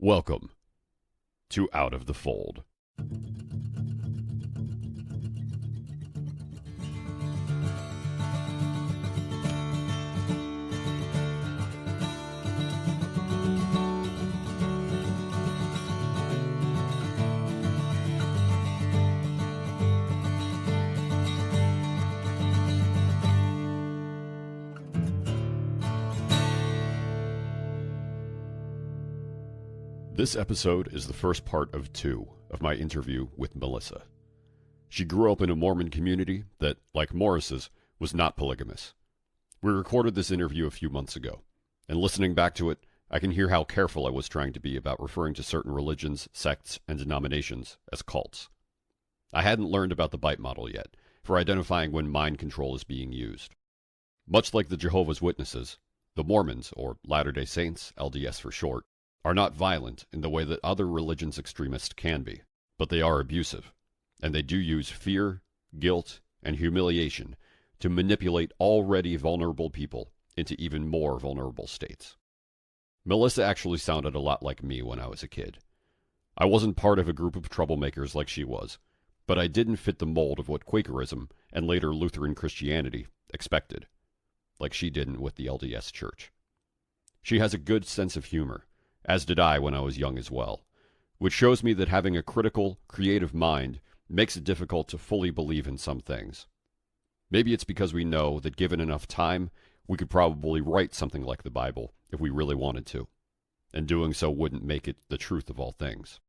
Welcome to Out of the Fold. This episode is the first part of 2 of my interview with Melissa. She grew up in a Mormon community that, like Morris's, was not polygamous. We recorded this interview a few months ago, and listening back to it, I can hear how careful I was trying to be about referring to certain religions, sects, and denominations as cults. I hadn't learned about the bite model yet, for identifying when mind control is being used. Much like the Jehovah's Witnesses, the Mormons, or Latter-day Saints, LDS for short, are not violent in the way that other religions extremists can be, but they are abusive, and they do use fear, guilt, and humiliation to manipulate already vulnerable people into even more vulnerable states. Melissa actually sounded a lot like me when I was a kid. I wasn't part of a group of troublemakers like she was, but I didn't fit the mold of what Quakerism and later Lutheran Christianity expected, like she didn't with the LDS Church. She has a good sense of humor, as did I when I was young as well, which shows me that having a critical, creative mind makes it difficult to fully believe in some things. Maybe it's because we know that given enough time, we could probably write something like the Bible if we really wanted to, and doing so wouldn't make it the truth of all things.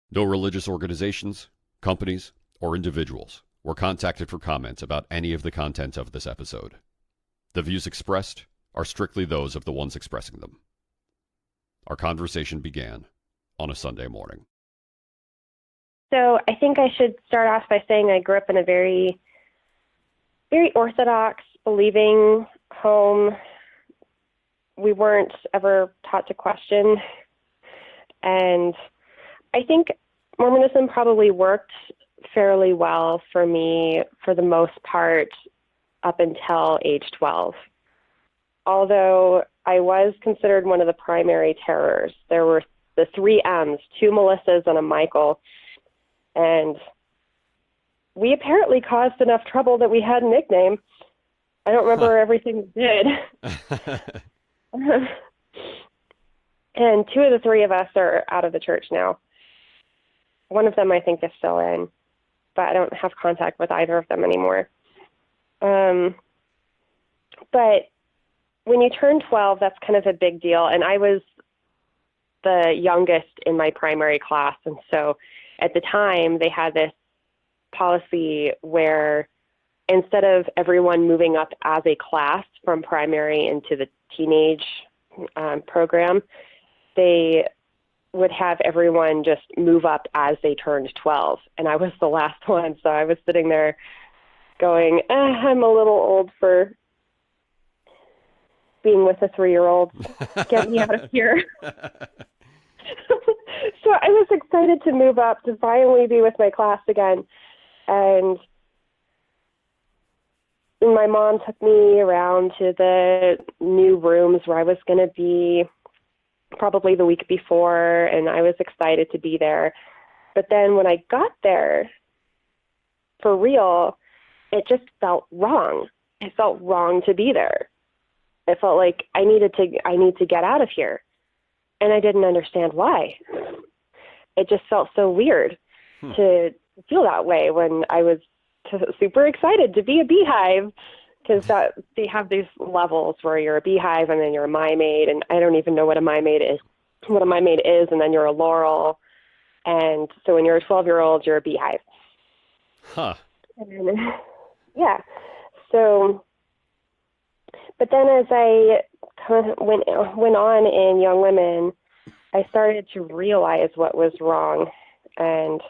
No religious organizations, companies, or individuals were contacted for comment about any of the content of this episode. The views expressed are strictly those of the ones expressing them. Our conversation began on a Sunday morning. So I think I should start off by saying I grew up in a very, very orthodox, believing home. We weren't ever taught to question. And I think Mormonism probably worked fairly well for me for the most part up until age 12. Although I was considered one of the primary terrors. There were the 3 M's, 2 Melissas and a Michael, and we apparently caused enough trouble that we had a nickname. I don't remember everything we did. And 2 of the 3 of us are out of the church now. One of them I think is still in, but I don't have contact with either of them anymore. But when you turn 12, that's kind of a big deal. And I was the youngest in my primary class. And so at the time, they had this policy where instead of everyone moving up as a class from primary into the teenage program, they would have everyone just move up as they turned 12. And I was the last one. So I was sitting there going, I'm a little old for being with a 3-year-old. Get me out of here. So I was excited to move up, to finally be with my class again. And my mom took me around to the new rooms where I was going to be probably the week before, and I was excited to be there. But then when I got there, for real, it just felt wrong. It felt wrong to be there. It felt like I need to get out of here. And I didn't understand why. It just felt so weird to feel that way when I was super excited to be a beehive, because they have these levels where you're a beehive and then you're a mimade, and I don't even know what a mimade is, and then you're a laurel. And so when you're a 12-year-old, you're a beehive. Huh. And, yeah. So, but then as I kind of went on in Young Women, I started to realize what was wrong. And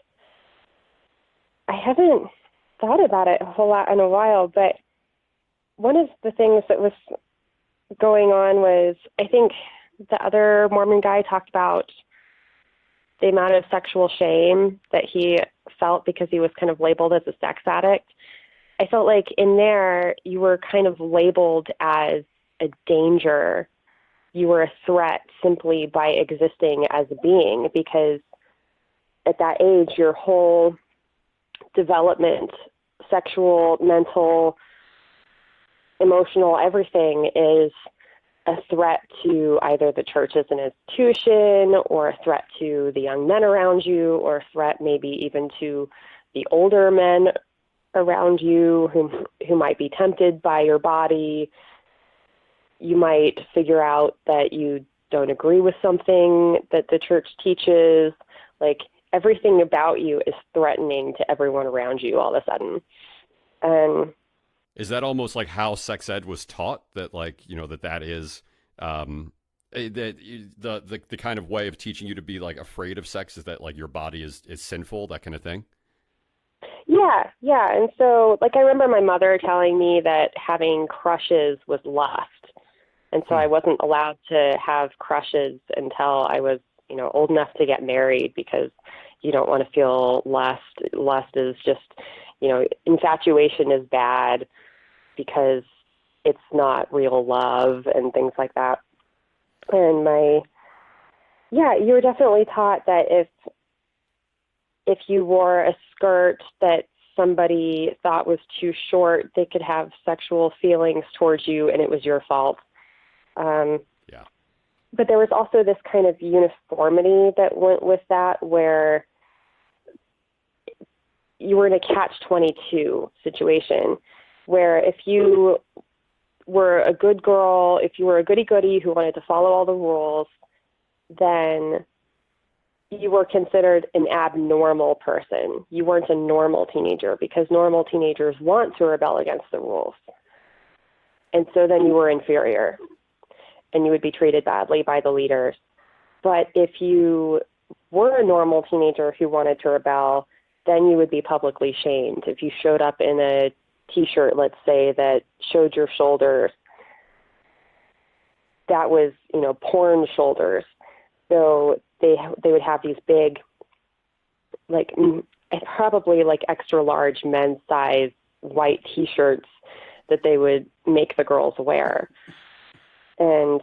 I haven't thought about it a whole lot in a while, but one of the things that was going on was, I think the other Mormon guy talked about the amount of sexual shame that he felt because he was kind of labeled as a sex addict. I felt like in there you were kind of labeled as a danger you were a threat simply by existing as a being, because at that age, your whole development, sexual, mental, emotional, everything is a threat to either the church as an institution, or a threat to the young men around you, or a threat maybe even to the older men around you who might be tempted by your body. You might figure out that you don't agree with something that the church teaches. Like, everything about you is threatening to everyone around you all of a sudden. And is that almost like how sex ed was taught? That, like, that is the kind of way of teaching you to be, like, afraid of sex, is that, like, your body is sinful, that kind of thing? Yeah. And so, like, I remember my mother telling me that having crushes was lust. And so I wasn't allowed to have crushes until I was, old enough to get married, because you don't want to feel lust. Lust is just, infatuation is bad because it's not real love and things like that. And you were definitely taught that if you wore a skirt that somebody thought was too short, they could have sexual feelings towards you, and it was your fault. Yeah. But there was also this kind of uniformity that went with that, where you were in a catch-22 situation, where if you were a good girl, if you were a goody-goody who wanted to follow all the rules, then you were considered an abnormal person. You weren't a normal teenager, because normal teenagers want to rebel against the rules. And so then you were inferior, and you would be treated badly by the leaders. But if you were a normal teenager who wanted to rebel, then you would be publicly shamed. If you showed up in a T-shirt, let's say, that showed your shoulders, that was, porn shoulders. So they would have these big, like, probably like extra large men's size white T-shirts that they would make the girls wear. And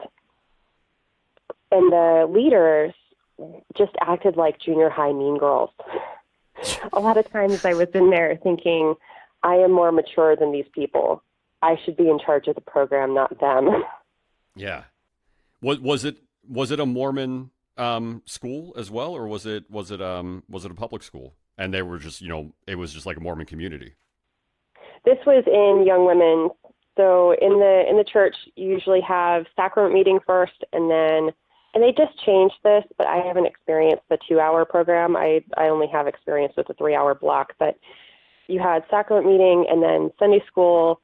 the leaders just acted like junior high mean girls. A lot of times I was in there thinking, I am more mature than these people. I should be in charge of the program, not them. Yeah. Was it a Mormon school as well, or was it a public school? And they were just, it was just like a Mormon community. This was in young women. So in the church, you usually have sacrament meeting first, and they just changed this, but I haven't experienced the 2-hour program. I only have experience with the 3-hour block. But you had sacrament meeting and then Sunday school,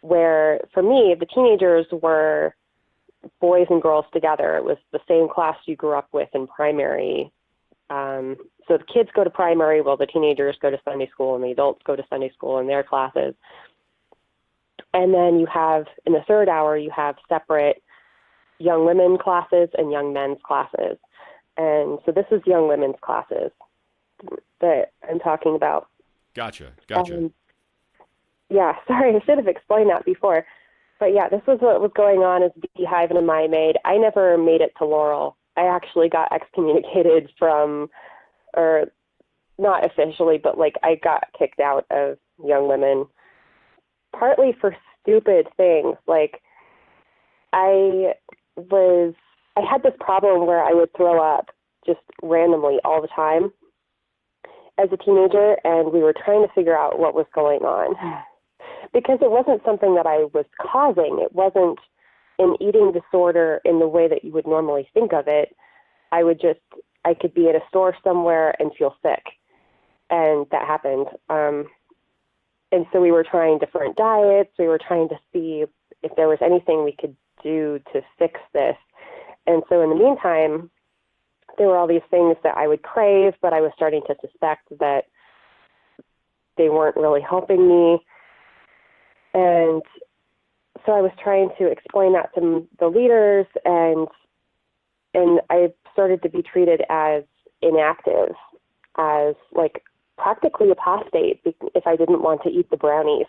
where for me, the teenagers were boys and girls together. It was the same class you grew up with in primary. So the kids go to primary while the teenagers go to Sunday school, and the adults go to Sunday school in their classes. And then you have, in the 3rd hour, you have separate young women classes and young men's classes. And so this is young women's classes that I'm talking about. Gotcha. Yeah, sorry, I should have explained that before. But yeah, this was what was going on as Beehive and a My Maid. I never made it to Laurel. I actually got excommunicated from, or not officially, but like I got kicked out of Young Women, partly for stupid things. Like I had this problem where I would throw up just randomly all the time as a teenager, and we were trying to figure out what was going on. Because it wasn't something that I was causing. It wasn't an eating disorder in the way that you would normally think of it. I could be at a store somewhere and feel sick. And that happened. And so we were trying different diets. We were trying to see if there was anything we could do to fix this. And so in the meantime, there were all these things that I would crave, but I was starting to suspect that they weren't really helping me. And so I was trying to explain that to the leaders, and I started to be treated as inactive, as like practically apostate if I didn't want to eat the brownies.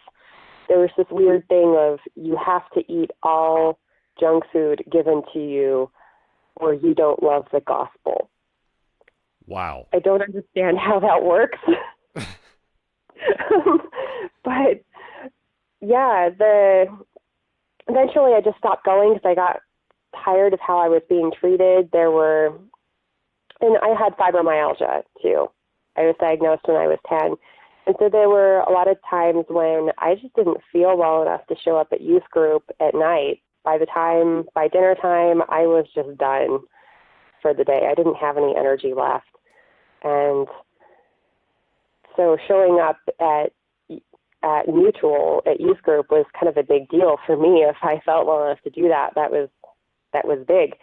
There was this weird thing of you have to eat all junk food given to you or you don't love the gospel. Wow. I don't understand how that works. But yeah, eventually I just stopped going because I got tired of how I was being treated. And I had fibromyalgia too. I was diagnosed when I was 10. And so there were a lot of times when I just didn't feel well enough to show up at youth group at night. By dinner time, I was just done for the day. I didn't have any energy left. And so showing up at Mutual at youth group was kind of a big deal for me. If I felt well enough to do that, that was big.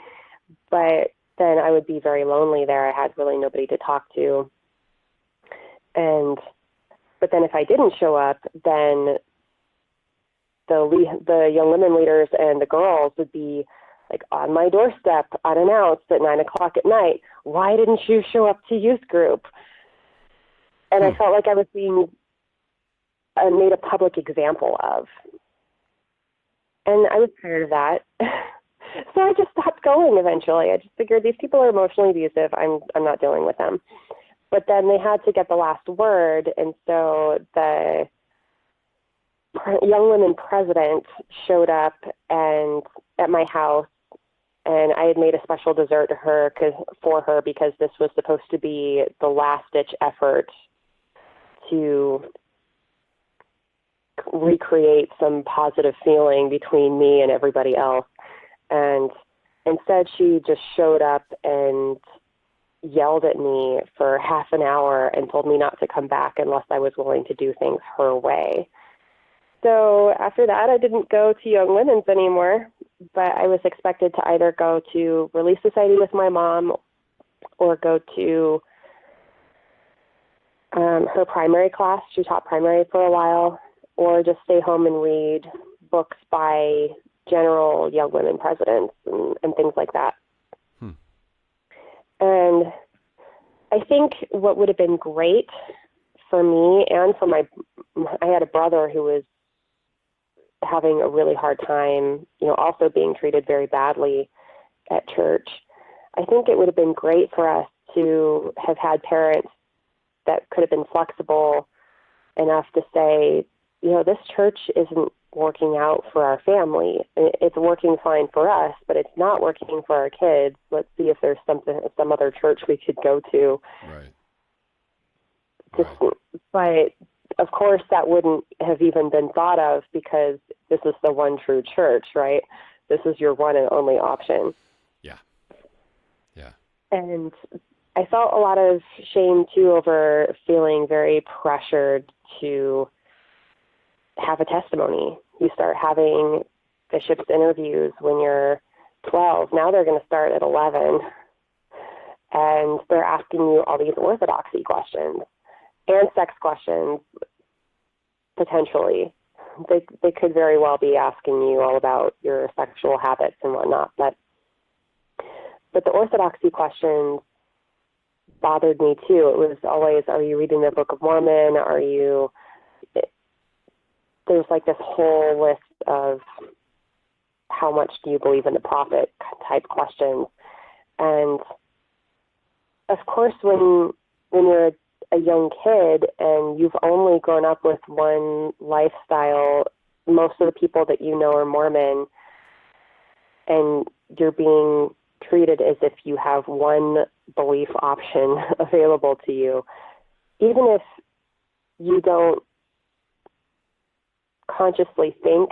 But then I would be very lonely there. I had really nobody to talk to. But then if I didn't show up, then the young women leaders and the girls would be like on my doorstep unannounced at 9:00 at night. Why didn't you show up to youth group? And I felt like I was being made a public example of. And I was tired of that. So I just stopped going eventually. I just figured these people are emotionally abusive. I'm not dealing with them. But then they had to get the last word, and so the young women president showed up at my house, and I had made a special dessert for her because this was supposed to be the last-ditch effort to recreate some positive feeling between me and everybody else. And instead, she just showed up and yelled at me for half an hour and told me not to come back unless I was willing to do things her way. So after that, I didn't go to Young Women's anymore, but I was expected to either go to Relief Society with my mom or go to her primary class. She taught primary for a while, or just stay home and read books by general young women presidents and things like that. And I think what would have been great for me and for I had a brother who was having a really hard time, also being treated very badly at church. I think it would have been great for us to have had parents that could have been flexible enough to say, this church isn't working out for our family. It's working fine for us, but it's not working for our kids. Let's see if there's some other church we could go to. Right. But of course that wouldn't have even been thought of because this is the one true church, right? This is your one and only option. Yeah. Yeah. And I felt a lot of shame too over feeling very pressured to have a testimony. You start having bishops' interviews when you're 12. Now they're going to start at 11. And they're asking you all these orthodoxy questions and sex questions, potentially. They could very well be asking you all about your sexual habits and whatnot. But the orthodoxy questions bothered me too. It was always, are you reading the Book of Mormon? There's like this whole list of how much do you believe in the prophet type questions. And of course, when you're a young kid and you've only grown up with one lifestyle, most of the people that you know are Mormon, and you're being treated as if you have one belief option available to you, even if you don't consciously think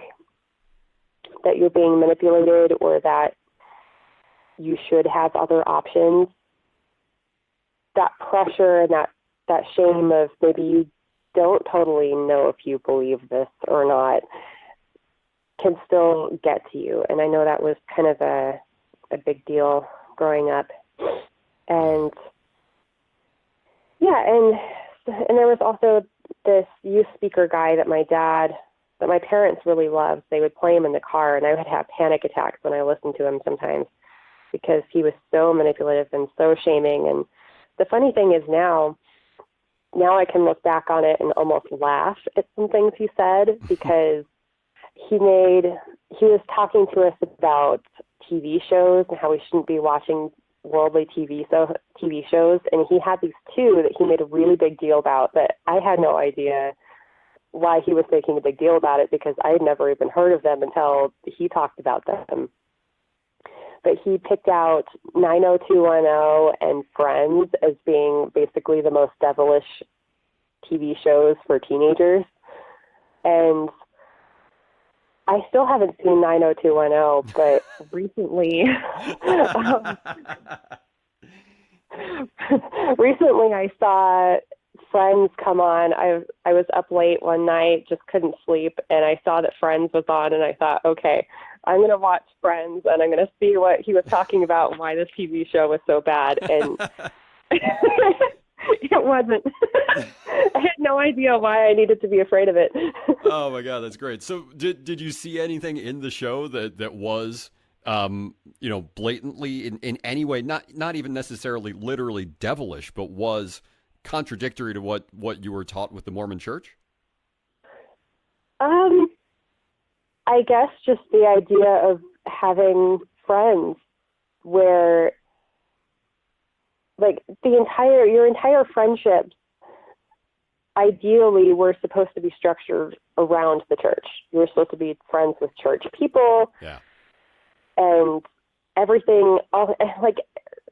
that you're being manipulated or that you should have other options, that pressure and that shame of maybe you don't totally know if you believe this or not can still get to you. And I know that was kind of a big deal growing up. And yeah, and there was also this youth speaker guy that my parents really loved. They would play him in the car, and I would have panic attacks when I listened to him sometimes because he was so manipulative and so shaming. And the funny thing is now I can look back on it and almost laugh at some things he said because he made he was talking to us about TV shows and how we shouldn't be watching worldly TV shows, and he had these two that he made a really big deal about that I had no idea why he was making a big deal about it, because I had never even heard of them until he talked about them. But he picked out 90210 and Friends as being basically the most devilish TV shows for teenagers. And I still haven't seen 90210, but recently, recently I saw Friends come on. I was up late one night, just couldn't sleep, and I saw that Friends was on, and I thought, okay, I'm going to watch Friends, and I'm going to see what he was talking about and why this TV show was so bad. And it wasn't. I had no idea why I needed to be afraid of it. Oh my God, that's great. So did you see anything in the show that was, blatantly in any way, not even necessarily literally devilish, but was contradictory to what you were taught with the Mormon Church? I guess just the idea of having friends where, like, your entire friendships ideally were supposed to be structured around the church. You were supposed to be friends with church people. Yeah. And everything, like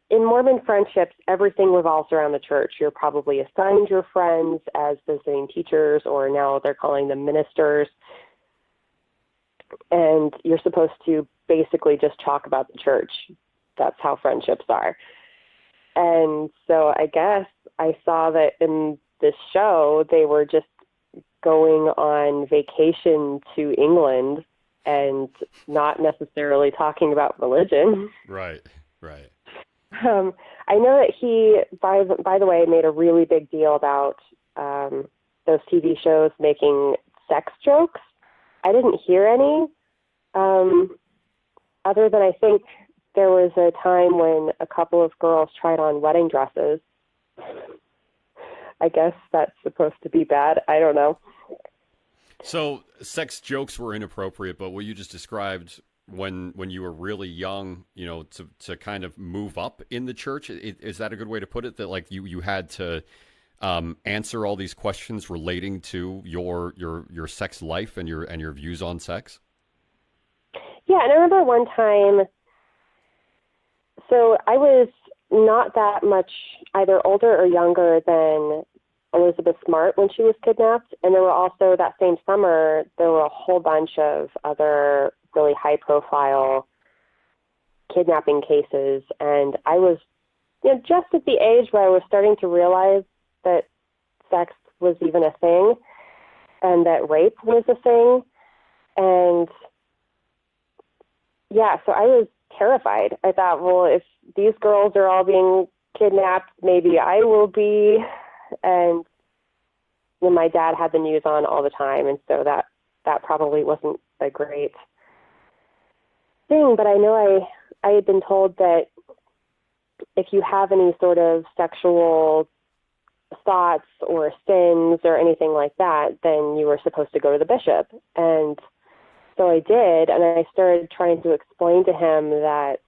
in Mormon friendships, everything revolves around the church. You're probably assigned your friends as visiting teachers, or now they're calling them ministers. And you're supposed to basically just talk about the church. That's how friendships are. And so I guess I saw that in this show, they were just going on vacation to England and not necessarily talking about religion. Right, right. I know that he, by the way, made a really big deal about those TV shows making sex jokes. I didn't hear any, other than I think there was a time when a couple of girls tried on wedding dresses. I guess that's supposed to be bad. I don't know. So sex jokes were inappropriate, but what you just described when you were really young, to kind of move up in the church, is that a good way to put it? That like you had to answer all these questions relating to your sex life and your views on sex? Yeah, and I remember one time, so I was not that much either older or younger than Elizabeth Smart when she was kidnapped, and there were also, that same summer, there were a whole bunch of other really high-profile kidnapping cases, and I was just at the age where I was starting to realize that sex was even a thing and that rape was a thing. And yeah, so I was terrified. I thought, well, if these girls are all being kidnapped, maybe I will be. And my dad had the news on all the time, and so that probably wasn't a great thing. But I know I had been told that if you have any sort of sexual thoughts or sins or anything like that, then you were supposed to go to the bishop. And so I did, and I started trying to explain to him that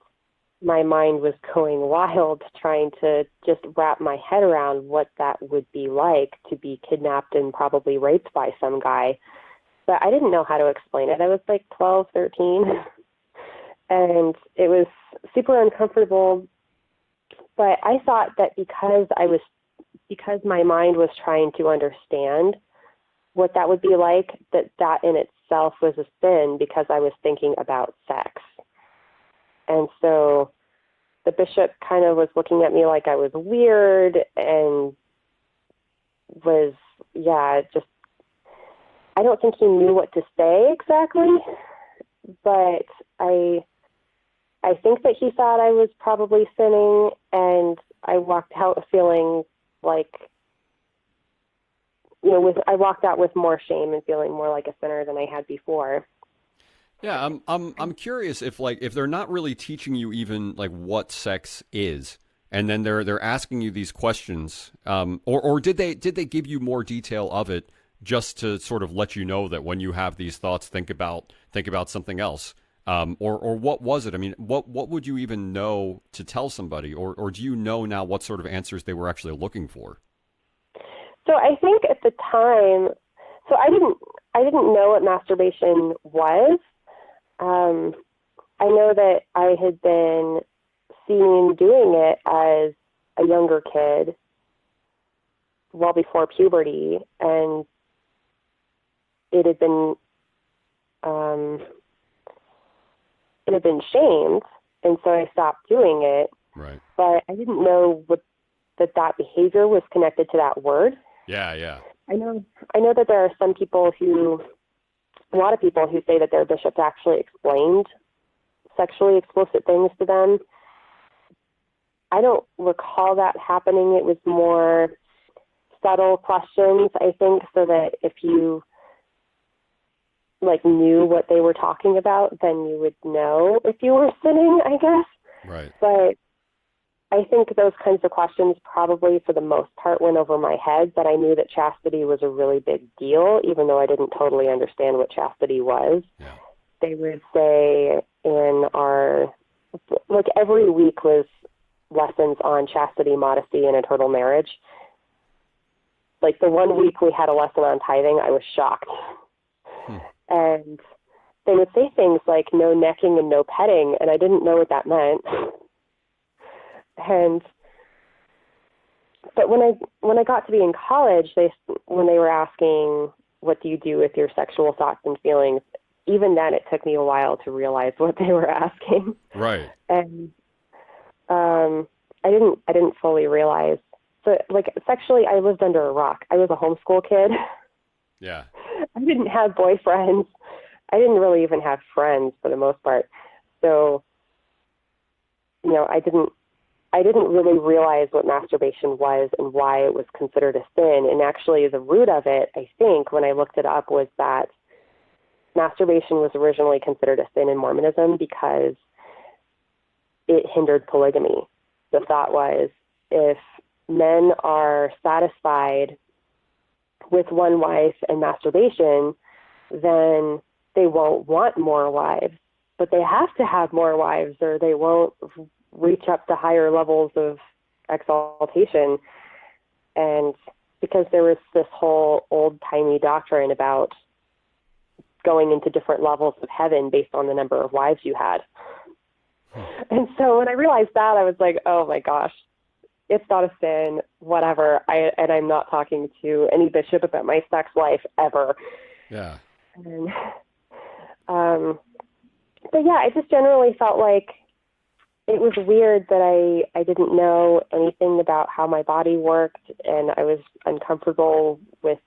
my mind was going wild, trying to just wrap my head around what that would be like to be kidnapped and probably raped by some guy. But I didn't know how to explain it. I was like 12, 13, and it was super uncomfortable. But I thought that because my mind was trying to understand what that would be like, that in itself was a sin, because I was thinking about sex. And so the bishop kind of was looking at me like I was weird, and was, I don't think he knew what to say exactly, but I think that he thought I was probably sinning, and I walked out feeling like, I walked out with more shame and feeling more like a sinner than I had before. Yeah, I'm curious if they're not really teaching you even like what sex is, and then they're asking you these questions, or did they give you more detail of it just to sort of let you know that when you have these thoughts, think about think about something else. Or what was it? I mean, what would you even know to tell somebody, or do you know now what sort of answers they were actually looking for? So I think at the time, so I didn't know what masturbation was. I know that I had been seen doing it as a younger kid, well before puberty, and it had been shamed, and so I stopped doing it. Right. But I didn't know that behavior was connected to that word. Yeah, yeah. I know that there are a lot of people who say that their bishops actually explained sexually explicit things to them. I don't recall that happening. It was more subtle questions, I think, so that if you knew what they were talking about, then you would know if you were sinning, I guess. Right. But I think those kinds of questions probably for the most part went over my head, but I knew that chastity was a really big deal, even though I didn't totally understand what chastity was. Yeah. They would say in our, every week was lessons on chastity, modesty, and eternal marriage. The one week we had a lesson on tithing, I was shocked. And they would say things like no necking and no petting, and I didn't know what that meant. But when I got to be in college, when they were asking, what do you do with your sexual thoughts and feelings, even then it took me a while to realize what they were asking. Right. And I didn't fully realize. So sexually, I lived under a rock. I was a homeschool kid. Yeah. I didn't have boyfriends. I didn't really even have friends for the most part. So, I didn't really realize what masturbation was and why it was considered a sin. And actually the root of it, I think, when I looked it up, was that masturbation was originally considered a sin in Mormonism because it hindered polygamy. The thought was, if men are satisfied with one wife and masturbation, then they won't want more wives. But they have to have more wives or they won't reach up to higher levels of exaltation. And because there was this whole old-timey doctrine about going into different levels of heaven based on the number of wives you had. And so when I realized that, I was like, oh my gosh, it's not a sin, whatever. I'm not talking to any bishop about my sex life ever. Yeah. And, but yeah, I just generally felt like it was weird that I didn't know anything about how my body worked, and I was uncomfortable with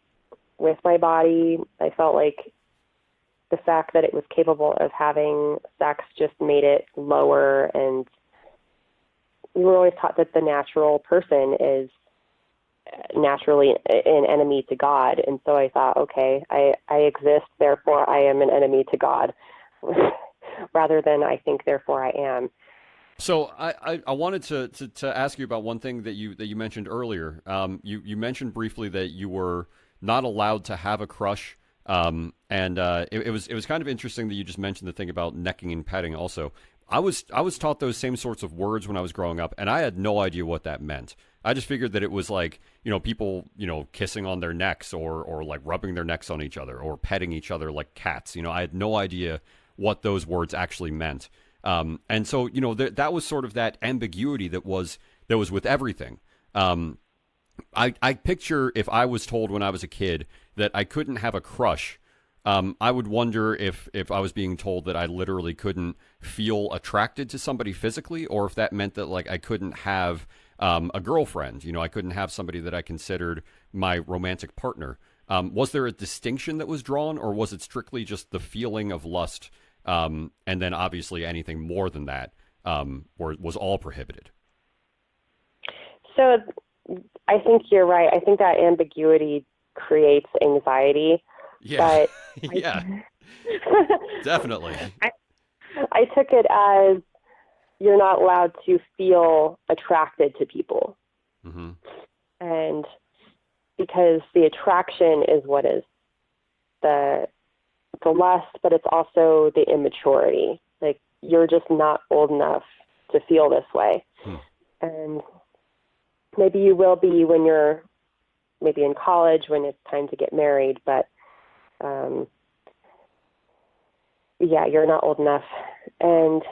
my body. I felt like the fact that it was capable of having sex just made it lower, and we were always taught that the natural person is naturally an enemy to God. And so I thought, okay, I exist, therefore I am an enemy to God, rather than I think, therefore I am. So I wanted to ask you about one thing that you mentioned earlier. You mentioned briefly that you were not allowed to have a crush. And it was kind of interesting that you just mentioned the thing about necking and petting also. I was taught those same sorts of words when I was growing up, and I had no idea what that meant. I just figured that it was people, kissing on their necks or like rubbing their necks on each other or petting each other like cats. I had no idea what those words actually meant. And so, that was sort of that ambiguity that was with everything. I picture if I was told when I was a kid that I couldn't have a crush, I would wonder if I was being told that I literally couldn't feel attracted to somebody physically, or if that meant that I couldn't have a girlfriend. I couldn't have somebody that I considered my romantic partner. Was there a distinction that was drawn, or was it strictly just the feeling of lust, and then obviously anything more than that, or was all prohibited? So I think you're right. I think that ambiguity creates anxiety. Yeah. But Yeah. Definitely. I took it as you're not allowed to feel attracted to people. Mm-hmm. And because the attraction is what is the the lust, but it's also the immaturity. Like, you're just not old enough to feel this way. And maybe you will be when you're maybe in college, when it's time to get married, but yeah, you're not old enough. And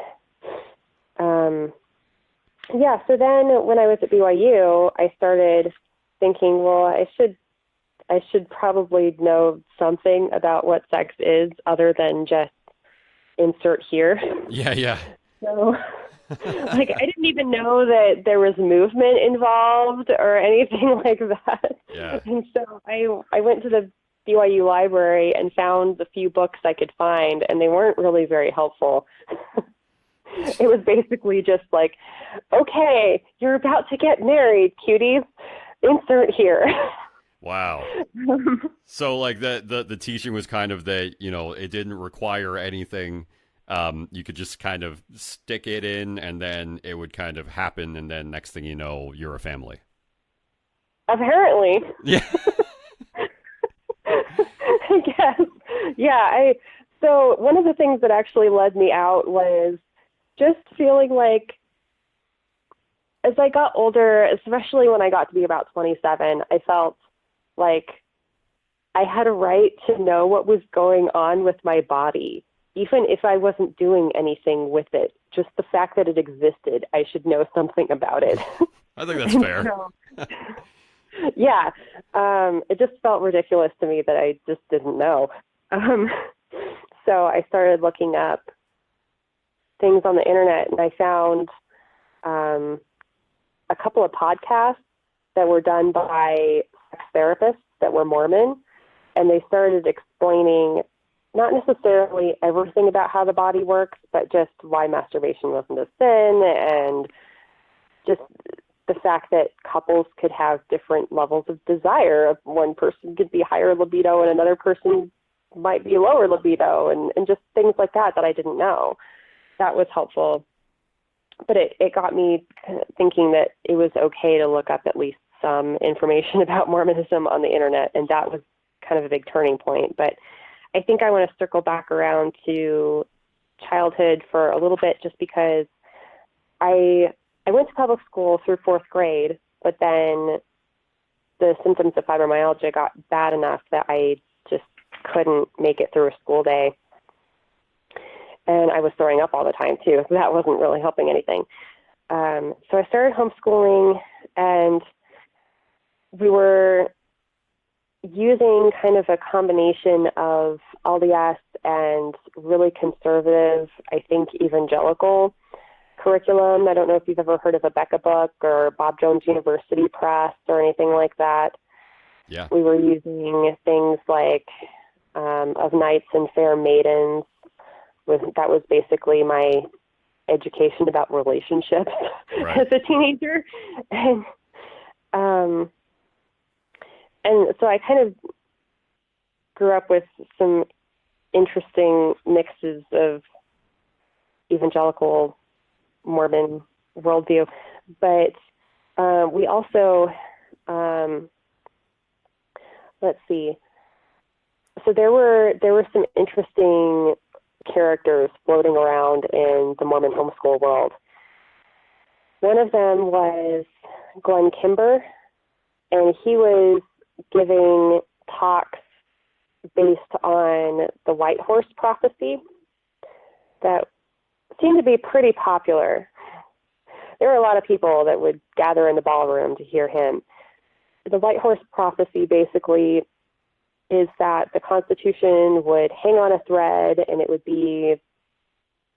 yeah, so then when I was at BYU, I started thinking, well, I should probably know something about what sex is other than just insert here. Yeah. So, like, I didn't even know that there was movement involved or anything like that. Yeah. And so I went to the BYU library and found the few books I could find, and they weren't really very helpful. It was basically just like, okay, you're about to get married, cuties. Insert here. Wow. So like the teaching was kind of that, it didn't require anything. You could just kind of stick it in and then it would kind of happen. And then next thing you know, you're a family. Apparently. Yeah. I guess. Yeah. So one of the things that actually led me out was just feeling like, as I got older, especially when I got to be about 27, I felt like I had a right to know what was going on with my body, even if I wasn't doing anything with it. Just the fact that it existed, I should know something about it. I think that's fair. Yeah. It just felt ridiculous to me that I just didn't know. So I started looking up things on the internet, and I found a couple of podcasts that were done by sex therapists that were Mormon, and they started explaining not necessarily everything about how the body works, but just why masturbation wasn't a sin, and just the fact that couples could have different levels of desire. One person could be higher libido and another person might be lower libido, and just things like that I didn't know. That was helpful. But it got me thinking that it was okay to look up at least some information about Mormonism on the internet, and that was kind of a big turning point. But I think I want to circle back around to childhood for a little bit, just because I went to public school through fourth grade, but then the symptoms of fibromyalgia got bad enough that I just couldn't make it through a school day. And I was throwing up all the time, too. So that wasn't really helping anything. So I started homeschooling, and we were using kind of a combination of LDS and really conservative, I think, evangelical curriculum. I don't know if you've ever heard of a Becca book or Bob Jones University Press or anything like that. Yeah. We were using things like Of Knights and Fair Maidens. That was basically my education about relationships as a teenager. And so I kind of grew up with some interesting mixes of evangelical Mormon worldview. But we also, let's see. So there were some interesting characters floating around in the Mormon homeschool world. One of them was Glenn Kimber, and he was giving talks based on the White Horse prophecy that seemed to be pretty popular. There were a lot of people that would gather in the ballroom to hear him. The White Horse prophecy basically is that the Constitution would hang on a thread, and it would be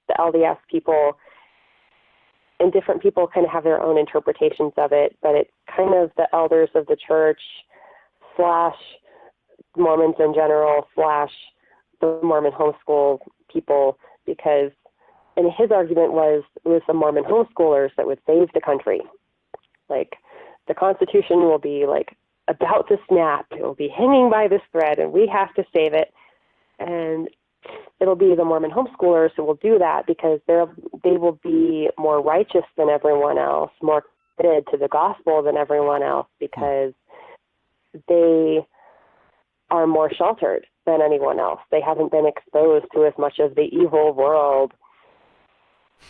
the LDS people, and different people kind of have their own interpretations of it, but it's kind of the elders of the church / Mormons in general / the Mormon homeschool people, because, and his argument was it was the Mormon homeschoolers that would save the country. Like, the Constitution will be like about to snap. It will be hanging by this thread, and we have to save it. And it'll be the Mormon homeschoolers who will do that because they will be more righteous than everyone else, more committed to the gospel than everyone else, because they are more sheltered than anyone else. They haven't been exposed to as much of the evil world.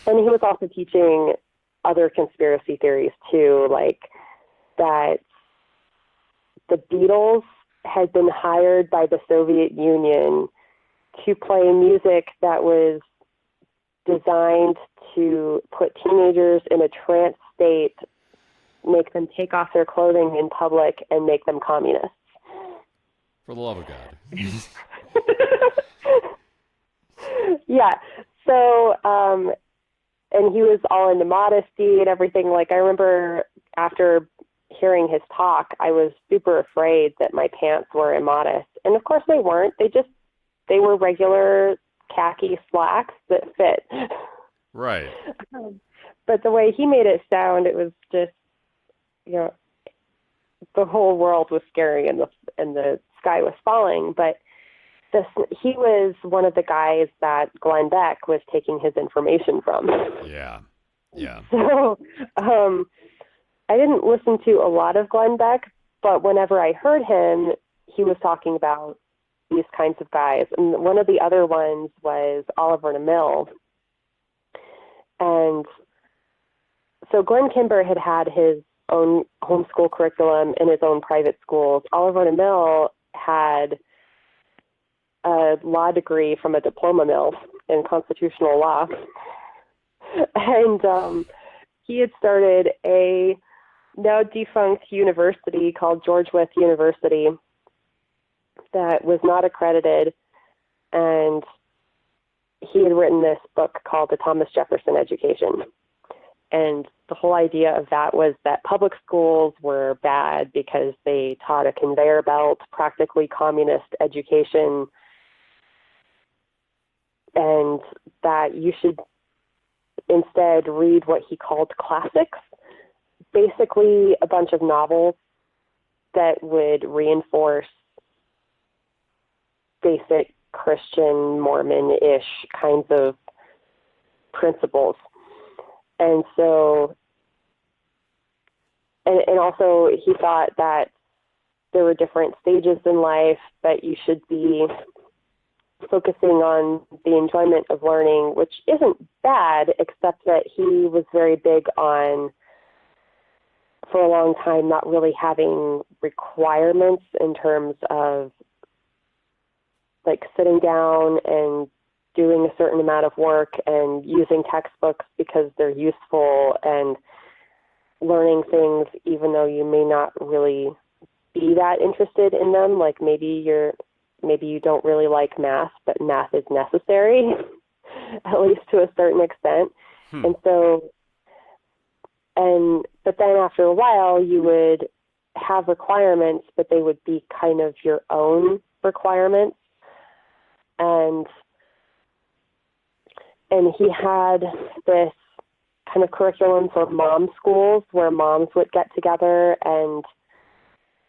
And he was also teaching other conspiracy theories too, like that the Beatles had been hired by the Soviet Union to play music that was designed to put teenagers in a trance state, make them take off their clothing in public, and make them communists. For the love of God. Yeah. So, and he was all into modesty and everything. Like, I remember after hearing his talk, I was super afraid that my pants were immodest. And of course they weren't. They were regular khaki slacks that fit. Right. But the way he made it sound, it was just, the whole world was scary and the sky was falling. But he was one of the guys that Glenn Beck was taking his information from. Yeah. So I didn't listen to a lot of Glenn Beck, but whenever I heard him, he was talking about these kinds of guys. And one of the other ones was Oliver DeMille. And so Glenn Kimber had his own homeschool curriculum in his own private schools. Oliver DeMille had a law degree from a diploma mill in constitutional law. And he had started a now defunct university called George Wythe University that was not accredited. And he had written this book called The Thomas Jefferson Education. And the whole idea of that was that public schools were bad because they taught a conveyor belt, practically communist education, and that you should instead read what he called classics, basically a bunch of novels that would reinforce basic Christian, Mormon-ish kinds of principles. And so, and also he thought that there were different stages in life, that you should be focusing on the enjoyment of learning, which isn't bad, except that he was very big on, for a long time, not really having requirements in terms of like sitting down and doing a certain amount of work and using textbooks because they're useful and learning things even though you may not really be that interested in them. Like maybe you don't really like math, but math is necessary, at least to a certain extent. And so, but then after a while you would have requirements, but they would be kind of your own requirements. And he had this kind of curriculum for mom schools where moms would get together and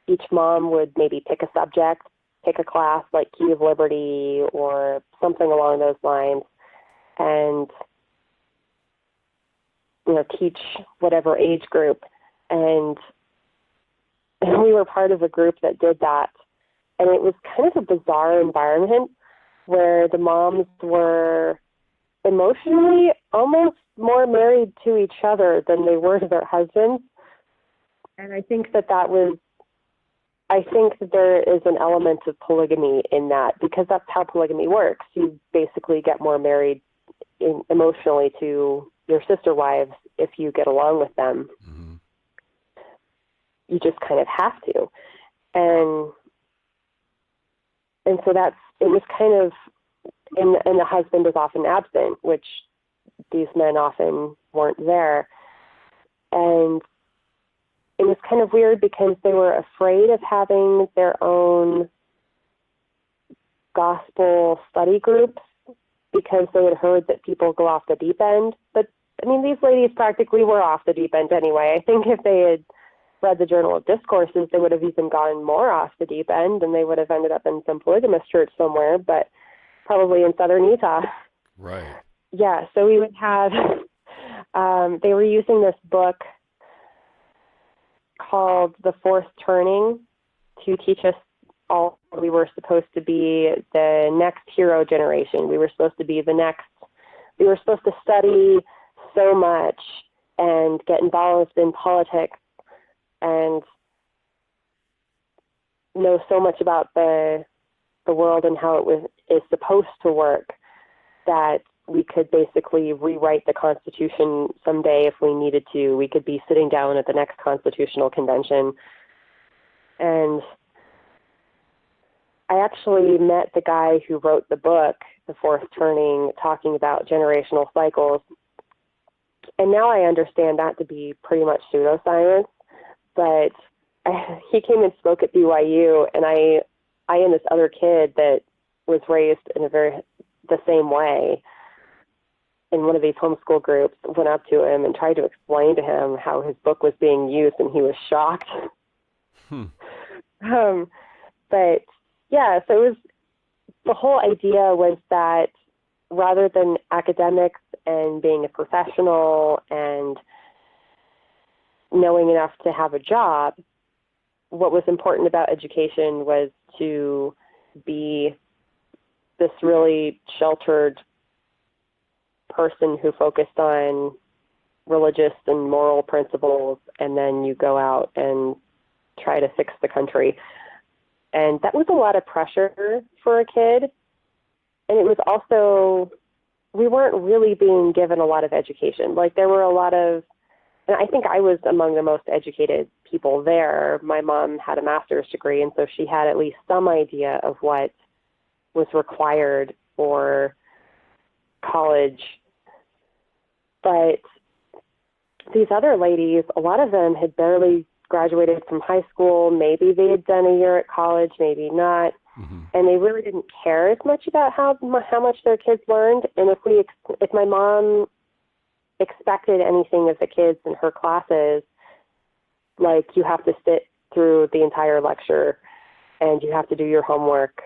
each mom would maybe pick a subject, pick a class like Key of Liberty or something along those lines, and teach whatever age group. And we were part of a group that did that. And it was kind of a bizarre environment where the moms were emotionally almost more married to each other than they were to their husbands. And I think that there is an element of polygamy in that, because that's how polygamy works. You basically get more married emotionally to your sister wives if you get along with them. Mm-hmm. You just kind of have to. And so it was kind of, and the husband was often absent, which these men often weren't there. And it was kind of weird because they were afraid of having their own gospel study groups because they had heard that people go off the deep end. But, I mean, these ladies practically were off the deep end anyway. I think if they had read the Journal of Discourses, they would have even gone more off the deep end, and they would have ended up in some polygamous church somewhere, but probably in southern Utah. Right. Yeah, so we would have, they were using this book called The Fourth Turning to teach us all we were supposed to be the next hero generation. We were supposed to study so much and get involved in politics and know so much about the world and how is supposed to work that we could basically rewrite the Constitution someday if we needed to. We could be sitting down at the next constitutional convention. And I actually met the guy who wrote the book, The Fourth Turning, talking about generational cycles. And now I understand that to be pretty much pseudoscience. But he came and spoke at BYU, and I and this other kid that was raised in the same way in one of these homeschool groups went up to him and tried to explain to him how his book was being used, and he was shocked. But yeah, so it was, the whole idea was that rather than academics and being a professional and knowing enough to have a job, what was important about education was to be this really sheltered person who focused on religious and moral principles, and then you go out and try to fix the country. And that was a lot of pressure for a kid. And it was also, we weren't really being given a lot of education. Like, there were a lot of, and I think I was among the most educated people there. My mom had a master's degree, and so she had at least some idea of what was required for college. But these other ladies, a lot of them had barely graduated from high school. Maybe they had done a year at college, maybe not. Mm-hmm. And they really didn't care as much about how much their kids learned. And if my mom expected anything of the kids in her classes, like, you have to sit through the entire lecture and you have to do your homework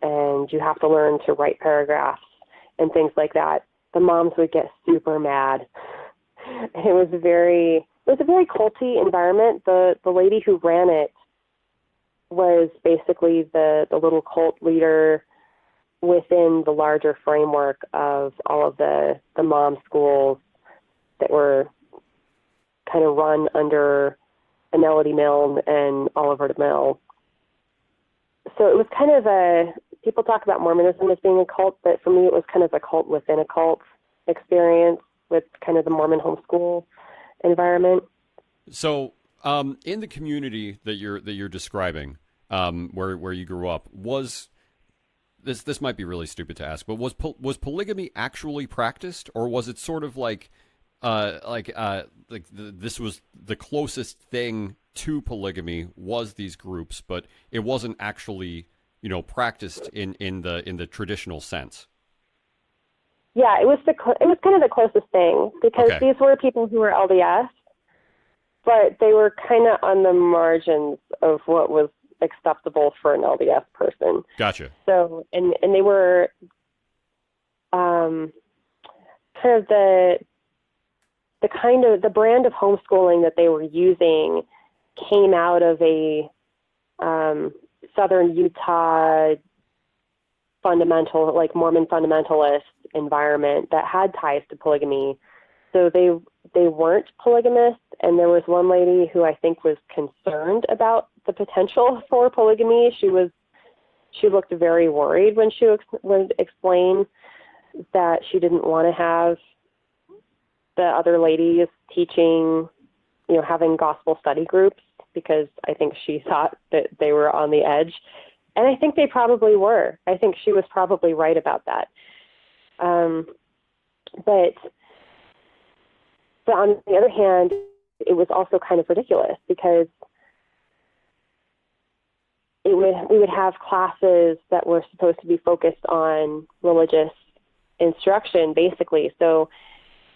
and you have to learn to write paragraphs and things like that, the moms would get super mad. It was a very culty environment. The lady who ran it was basically the little cult leader within the larger framework of all of the mom schools that were kind of run under Melody Milne and Oliver DeMille. So it was kind of people talk about Mormonism as being a cult, but for me it was kind of a cult within a cult experience with kind of the Mormon homeschool environment. So in the community that you're describing, where you grew up, was this might be really stupid to ask, but was polygamy actually practiced, or was it sort of like this was the closest thing to polygamy was these groups, but it wasn't actually, practiced in the traditional sense? Yeah, it was kind of the closest thing, because these were people who were LDS, but they were kind of on the margins of what was acceptable for an LDS person. Gotcha. So, and they were kind of the brand of homeschooling that they were using came out of a Southern Utah Mormon fundamentalist environment that had ties to polygamy. So they weren't polygamists, and there was one lady who I think was concerned about the potential for polygamy. She looked very worried when she would explain that she didn't want to have the other ladies teaching, having gospel study groups, because I think she thought that they were on the edge. And I think they probably were. I think she was probably right about that. But on the other hand, it was also kind of ridiculous, because we would have classes that were supposed to be focused on religious instruction, basically. So,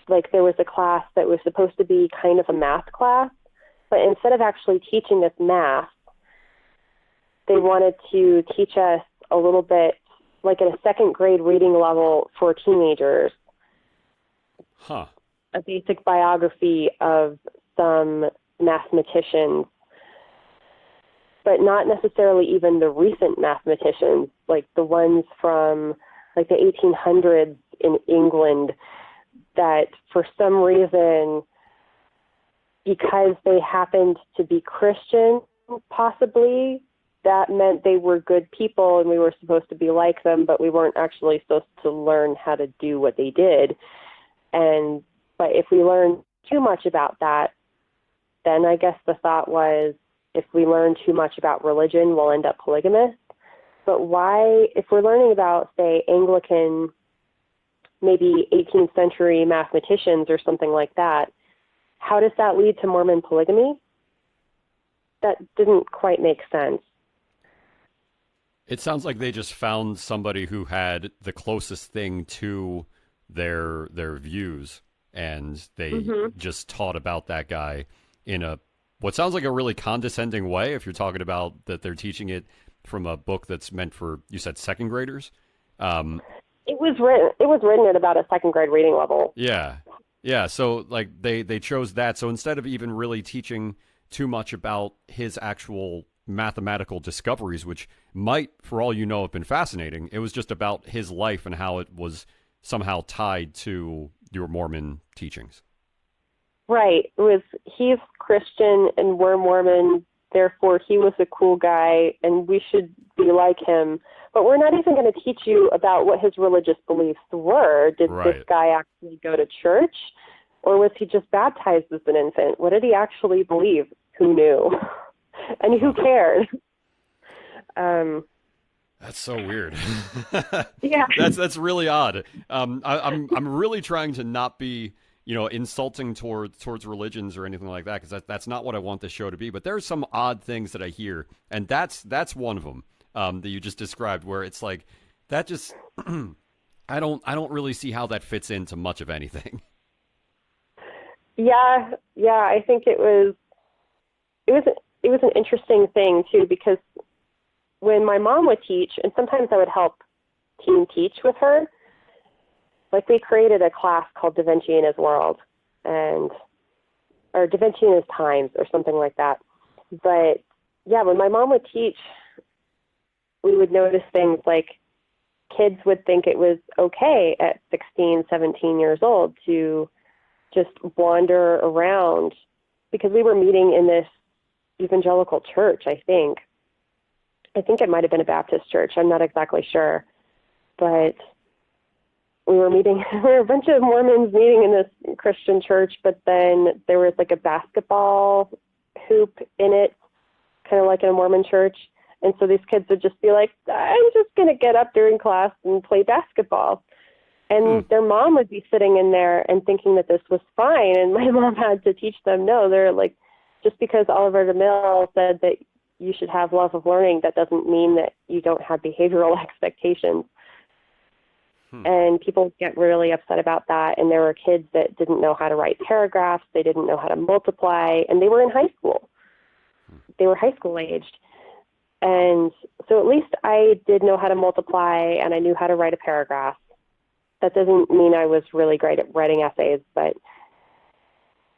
like, there was a class that was supposed to be kind of a math class, but instead of actually teaching us math, they wanted to teach us a little bit, like at a second grade reading level for teenagers, a basic biography of some mathematicians. but not necessarily even the recent mathematicians, like the ones from like the 1800s in England, that for some reason, because they happened to be Christian, possibly, that meant they were good people and we were supposed to be like them, but we weren't actually supposed to learn how to do what they did. But if we learn too much about that, then I guess the thought was, if we learn too much about religion, we'll end up polygamous. But why, if we're learning about, say, Anglican, maybe 18th century mathematicians or something like that, how does that lead to Mormon polygamy? That didn't quite make sense. It sounds like they just found somebody who had the closest thing to their views, and they just taught about that guy in what sounds like a really condescending way, if you're talking about that they're teaching it from a book that's meant for, you said, second graders? It was written at about a second grade reading level. Yeah. So like they chose that. So instead of even really teaching too much about his actual mathematical discoveries, which might, for all you know, have been fascinating, it was just about his life and how it was somehow tied to your Mormon teachings. Right. He's Christian and we're Mormon, therefore he was a cool guy and we should be like him. But we're not even going to teach you about what his religious beliefs were. Did this guy actually go to church? Or was he just baptized as an infant? What did he actually believe? Who knew? And who cared? That's so weird. Yeah. That's really odd. I'm really trying to not be, insulting towards religions or anything like that, because that's not what I want this show to be. But there's some odd things that I hear, and that's one of them that you just described, where it's like that just I don't really see how that fits into much of anything. Yeah. I think it was an interesting thing too, because when my mom would teach, and sometimes I would help team teach with her, like we created a class called Da Vinci in His World, or Da Vinci in His Times, or something like that. But yeah, when my mom would teach, we would notice things like kids would think it was okay at 16, 17 years old to just wander around, because we were meeting in this evangelical church, I think it might have been a Baptist church. I'm not exactly sure. But we were a bunch of Mormons meeting in this Christian church, but then there was like a basketball hoop in it, kind of like in a Mormon church. And so these kids would just be like, I'm just going to get up during class and play basketball. And their mom would be sitting in there and thinking that this was fine. And my mom had to teach them, no, they're like, just because Oliver DeMille said that you should have love of learning, that doesn't mean that you don't have behavioral expectations. And people get really upset about that. And there were kids that didn't know how to write paragraphs. They didn't know how to multiply. And they were in high school. They were high school aged. And so at least I did know how to multiply and I knew how to write a paragraph. That doesn't mean I was really great at writing essays,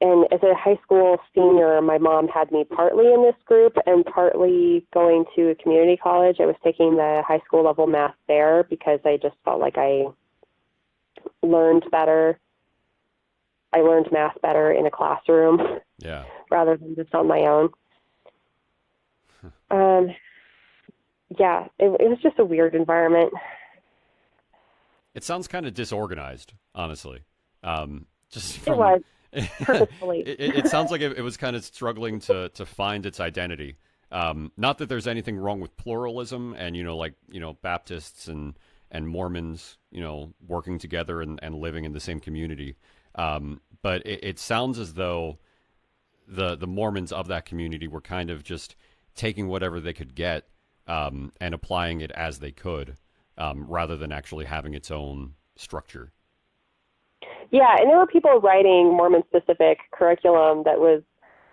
and as a high school senior, my mom had me partly in this group and partly going to a community college. I was taking the high school level math there because I just felt like I learned better. I learned math better in a classroom rather than just on my own. It was just a weird environment. It sounds kind of disorganized, honestly. It was. Purposefully. It sounds like it was kind of struggling to find its identity. Not that there's anything wrong with pluralism and, Baptists and Mormons, working together and living in the same community. But it sounds as though the Mormons of that community were kind of just taking whatever they could get and applying it as they could, rather than actually having its own structure. Yeah, and there were people writing Mormon-specific curriculum that was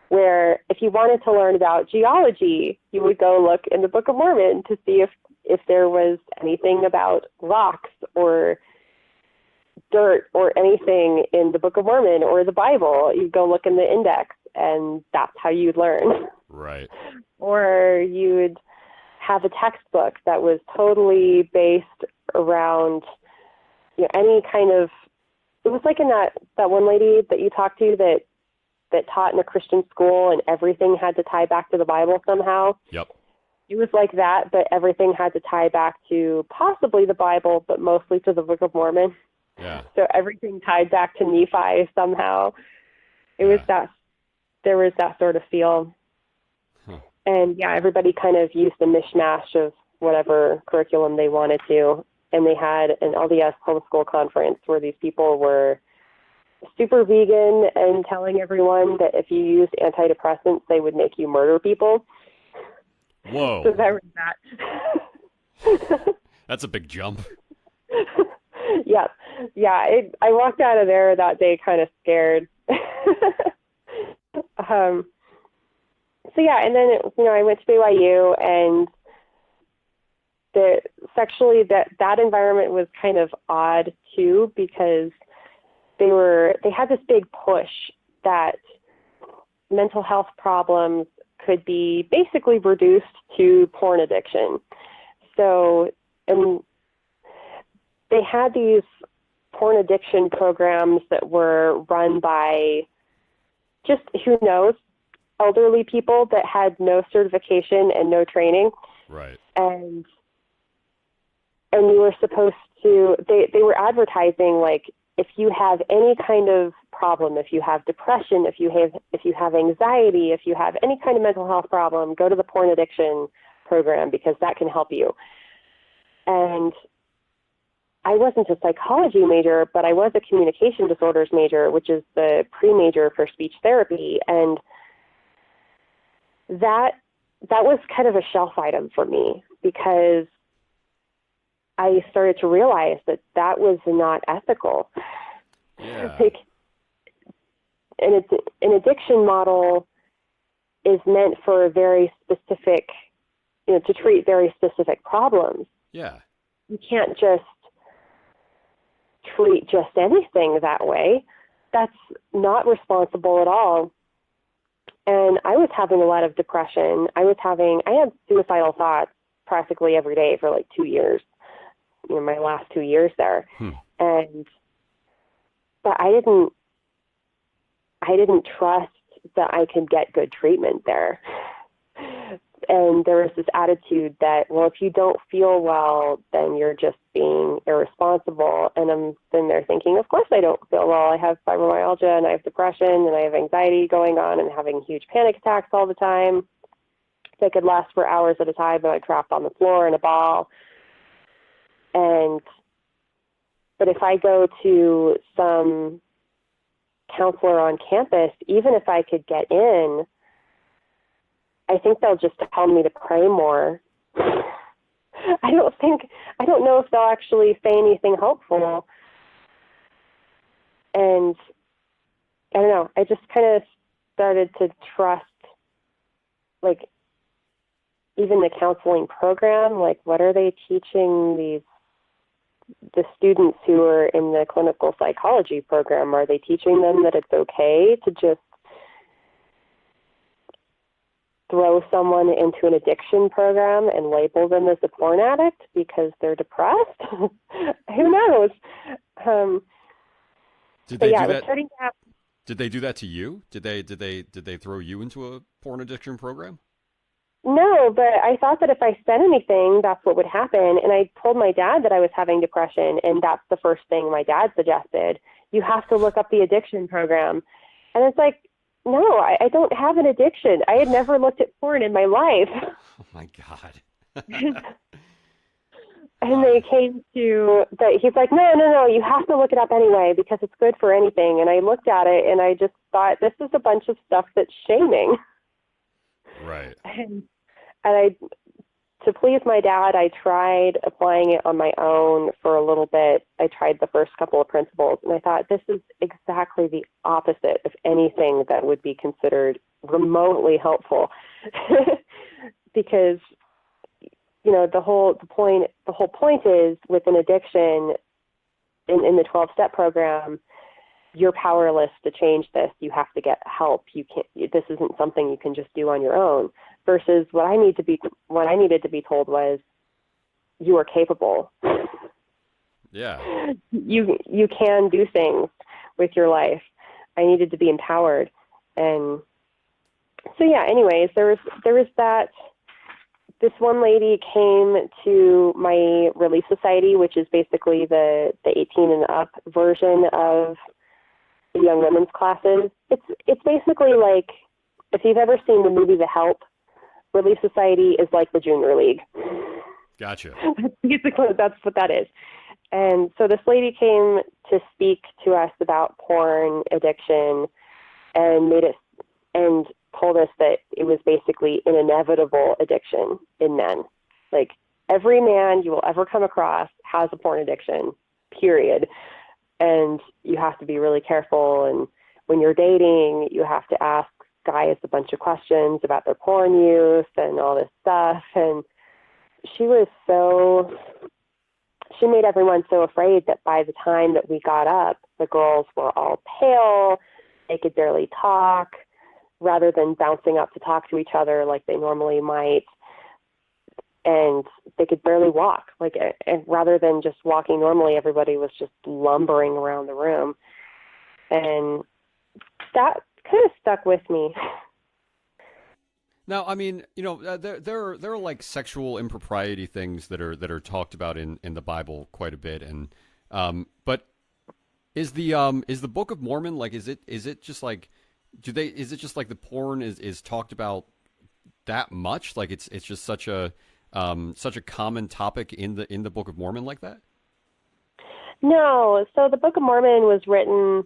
where if you wanted to learn about geology, you would go look in the Book of Mormon to see if there was anything about rocks or dirt or anything in the Book of Mormon or the Bible. You'd go look in the index, and that's how you'd learn. Right. Or you'd have a textbook that was totally based around, any kind of, it was like in that one lady that you talked to that taught in a Christian school and everything had to tie back to the Bible somehow. Yep. It was like that, but everything had to tie back to possibly the Bible, but mostly to the Book of Mormon. Yeah. So everything tied back to Nephi somehow. It was there was that sort of feel. Huh. And everybody kind of used a mishmash of whatever curriculum they wanted to. And they had an LDS homeschool conference where these people were super vegan and telling everyone that if you used antidepressants, they would make you murder people. Whoa. So that was that. That's a big jump. Yeah. I walked out of there that day kind of scared. And then, I went to BYU, and sexually that environment was kind of odd too, because they had this big push that mental health problems could be basically reduced to porn addiction. So, and they had these porn addiction programs that were run by just, who knows, elderly people that had no certification and no training. Right. And you were supposed to, they were advertising, like, if you have any kind of problem, if you have depression, if you have anxiety, if you have any kind of mental health problem, go to the porn addiction program because that can help you. And I wasn't a psychology major, but I was a communication disorders major, which is the pre-major for speech therapy. And that was kind of a shelf item for me, because I started to realize that was not ethical. Yeah. Like, an addiction model is meant for a very specific, to treat very specific problems. Yeah. You can't just treat just anything that way. That's not responsible at all. And I was having a lot of depression. I had suicidal thoughts practically every day for like 2 years, my last 2 years there. But I didn't trust that I could get good treatment there. And there was this attitude that, well, if you don't feel well, then you're just being irresponsible. And I'm sitting there thinking, of course I don't feel well. I have fibromyalgia and I have depression and I have anxiety going on and having huge panic attacks all the time. They could last for hours at a time, and I trapped on the floor in a ball. But if I go to some counselor on campus, even if I could get in, I think they'll just tell me to pray more. I don't know if they'll actually say anything hopeful. And I don't know, I just kind of started to trust, like, even the counseling program, like, what are they teaching the students who are in the clinical psychology program? Are they teaching them that it's okay to just throw someone into an addiction program and label them as a porn addict because they're depressed? Who knows? Did they do that? Starting to happen. Did they do that to you? Did they throw you into a porn addiction program? No, but I thought that if I said anything, that's what would happen. And I told my dad that I was having depression, and that's the first thing my dad suggested. You have to look up the addiction program. And it's like, no, I don't have an addiction. I had never looked at porn in my life. Oh, my God. And they came to, he's like, no, you have to look it up anyway because it's good for anything. And I looked at it, and I just thought, this is a bunch of stuff that's shaming. Right. And to please my dad, I tried applying it on my own for a little bit. I tried the first couple of principles, and I thought, this is exactly the opposite of anything that would be considered remotely helpful. Because, the whole point is, with an addiction in the 12-step program, you're powerless to change this. You have to get help. You can't. This isn't something you can just do on your own. Versus what I needed to be told was, you are capable. Yeah. You can do things with your life. I needed to be empowered. And so yeah, anyways, there was that. This one lady came to my Relief Society, which is basically the 18 and up version of the young women's classes. It's basically like, if you've ever seen the movie The Help, Relief Society is like the Junior League. Gotcha. Basically, that's what that is. And so this lady came to speak to us about porn addiction and told us that it was basically an inevitable addiction in men. Like, every man you will ever come across has a porn addiction, period. And you have to be really careful. And when you're dating, you have to ask guys a bunch of questions about their porn use and all this stuff. And she made everyone so afraid that by the time that we got up, the girls were all pale, they could barely talk, rather than bouncing up to talk to each other like they normally might. And they could barely walk. And rather than just walking normally, everybody was just lumbering around the room. And that kind of stuck with me. Now, I mean, there are like sexual impropriety things that are talked about in the Bible quite a bit, and but is the Book of Mormon, like, is it just like the porn is talked about that much? Like, it's just such a common topic in the Book of Mormon like that? No. So the Book of Mormon was written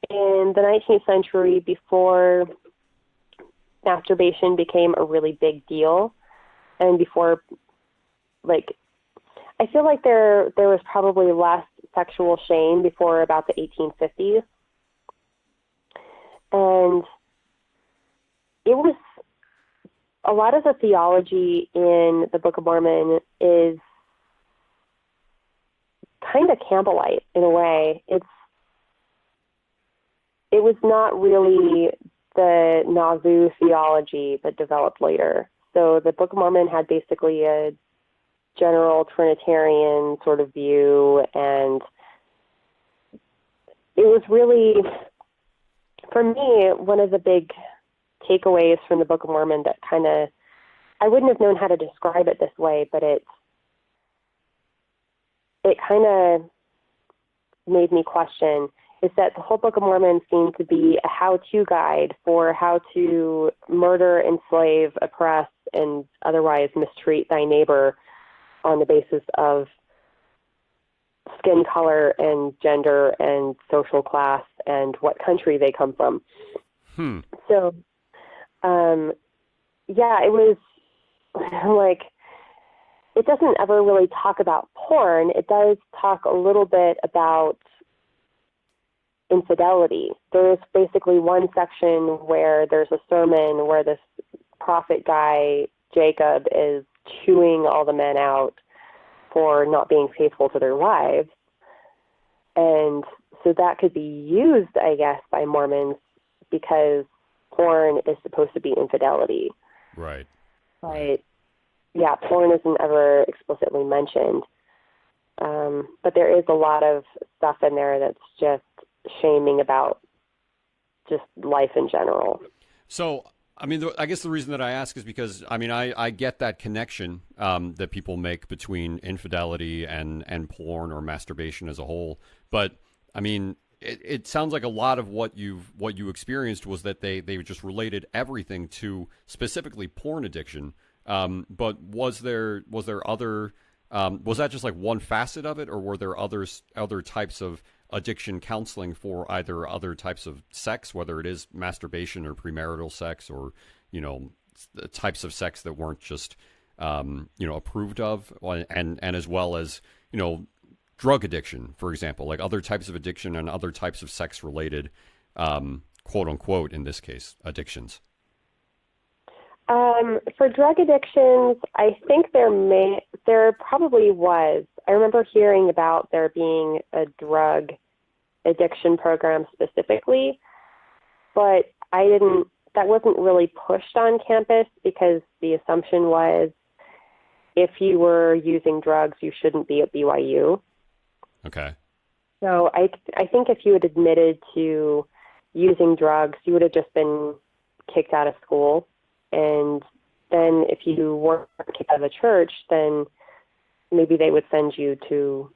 in the 19th century, before masturbation became a really big deal, and before, like, I feel like there was probably less sexual shame before about the 1850s. And it was, a lot of the theology in the Book of Mormon is kind of Campbellite in a way. It was not really the Nauvoo theology that developed later. So the Book of Mormon had basically a general Trinitarian sort of view, and it was really, for me, one of the big takeaways from the Book of Mormon that kind of, I wouldn't have known how to describe it this way, but it kind of made me question, is that the whole Book of Mormon seemed to be a how-to guide for how to murder, enslave, oppress, and otherwise mistreat thy neighbor on the basis of skin color and gender and social class and what country they come from. So, yeah, it was like, it doesn't ever really talk about porn. It does talk a little bit about infidelity. There's basically one section where there's a sermon where this prophet guy, Jacob, is chewing all the men out for not being faithful to their wives. And so that could be used, I guess, by Mormons, because porn is supposed to be infidelity. Right. But, yeah, porn isn't ever explicitly mentioned. But there is a lot of stuff in there that's just shaming about just life in general. So, I mean, I guess the reason that I ask is because, I mean, I get that connection that people make between infidelity and porn or masturbation as a whole. But, I mean, it sounds like a lot of what you experienced was that they just related everything to specifically porn addiction. But was there other, was that just like one facet of it, or were there other types of addiction counseling for either other types of sex, whether it is masturbation or premarital sex, or, types of sex that weren't just, approved of, and as well as, drug addiction, for example, like other types of addiction and other types of sex related, quote unquote, in this case, addictions? For drug addictions, I think there probably was. I remember hearing about there being a drug addiction program specifically, but that wasn't really pushed on campus because the assumption was if you were using drugs, you shouldn't be at BYU. Okay. So I think if you had admitted to using drugs, you would have just been kicked out of school. And then if you weren't kicked out of the church, then maybe they would send you to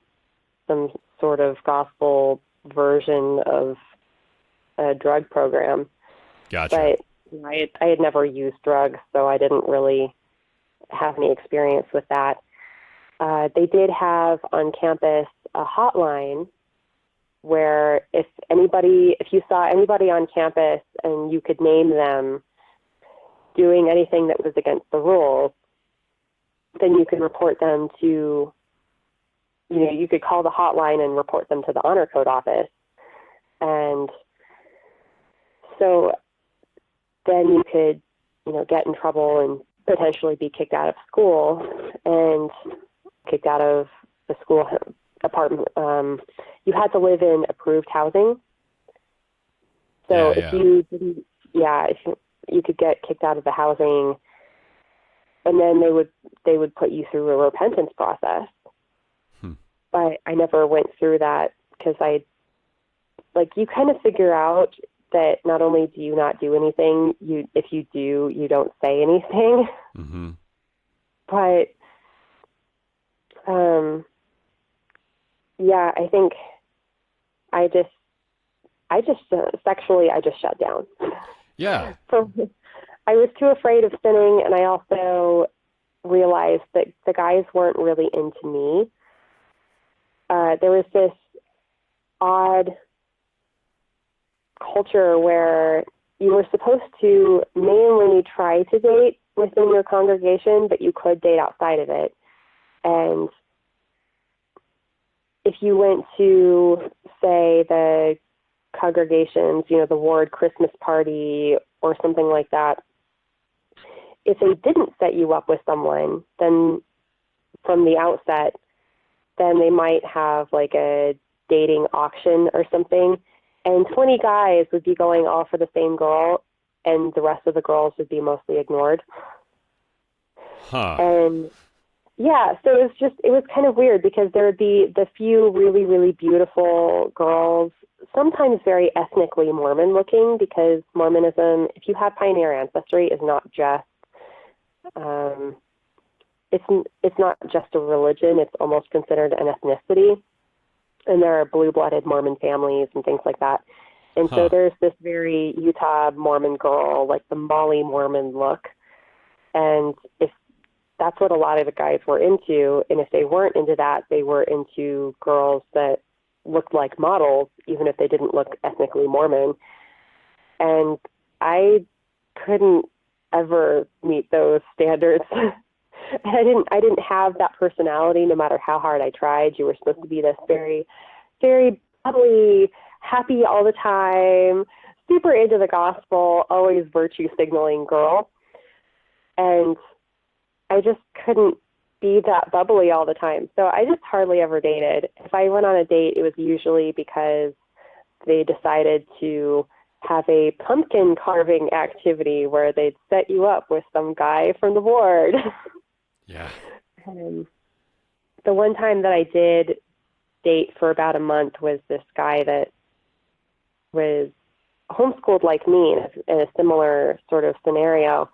some sort of gospel version of a drug program. Gotcha. But I had never used drugs, so I didn't really have any experience with that. They did have on campus a hotline where if you saw anybody on campus and you could name them doing anything that was against the rules, then you could report them to, you could call the hotline and report them to the honor code office. And so then you could, get in trouble and potentially be kicked out of school and kicked out of the school apartment. You had to live in approved housing. So if you didn't, you could get kicked out of the housing, and then they would put you through a repentance process. But I never went through that because you kind of figure out that not only do you not do anything, if you do, you don't say anything. Mm-hmm. But I think I just sexually I just shut down. Yeah. So I was too afraid of sinning, and I also realized that the guys weren't really into me. There was this odd culture where you were supposed to mainly try to date within your congregation, but you could date outside of it. And if you went to, say, the congregations, the ward Christmas party or something like that, if they didn't set you up with someone, then from the outset, then they might have like a dating auction or something, and 20 guys would be going all for the same girl, and the rest of the girls would be mostly ignored. Huh. And so it was kind of weird because there would be the few really, really beautiful girls, sometimes very ethnically Mormon looking, because Mormonism, if you have pioneer ancestry, is not just, it's not just a religion, it's almost considered an ethnicity. And there are blue-blooded Mormon families and things like that. And so there's this very Utah Mormon girl, like the Molly Mormon look. And if that's what a lot of the guys were into, and if they weren't into that, they were into girls that looked like models, even if they didn't look ethnically Mormon. And I couldn't ever meet those standards. And I didn't have that personality no matter how hard I tried. You were supposed to be this very, very bubbly, happy all the time, super into the gospel, always virtue signaling girl. And I just couldn't be that bubbly all the time. So I just hardly ever dated. If I went on a date, it was usually because they decided to have a pumpkin carving activity where they'd set you up with some guy from the ward. Yeah. The one time that I did date for about a month was this guy that was homeschooled like me in a similar sort of scenario.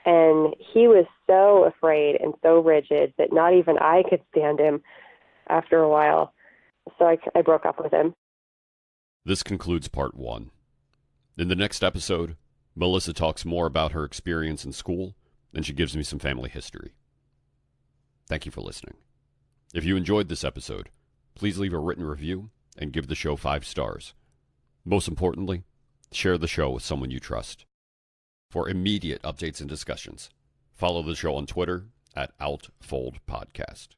And he was so afraid and so rigid that not even I could stand him after a while. So I broke up with him. This concludes part 1. In the next episode, Melissa talks more about her experience in school, and she gives me some family history. Thank you for listening. If you enjoyed this episode, please leave a written review and give the show 5 stars. Most importantly, share the show with someone you trust. For immediate updates and discussions, follow the show on Twitter @OutfoldPodcast.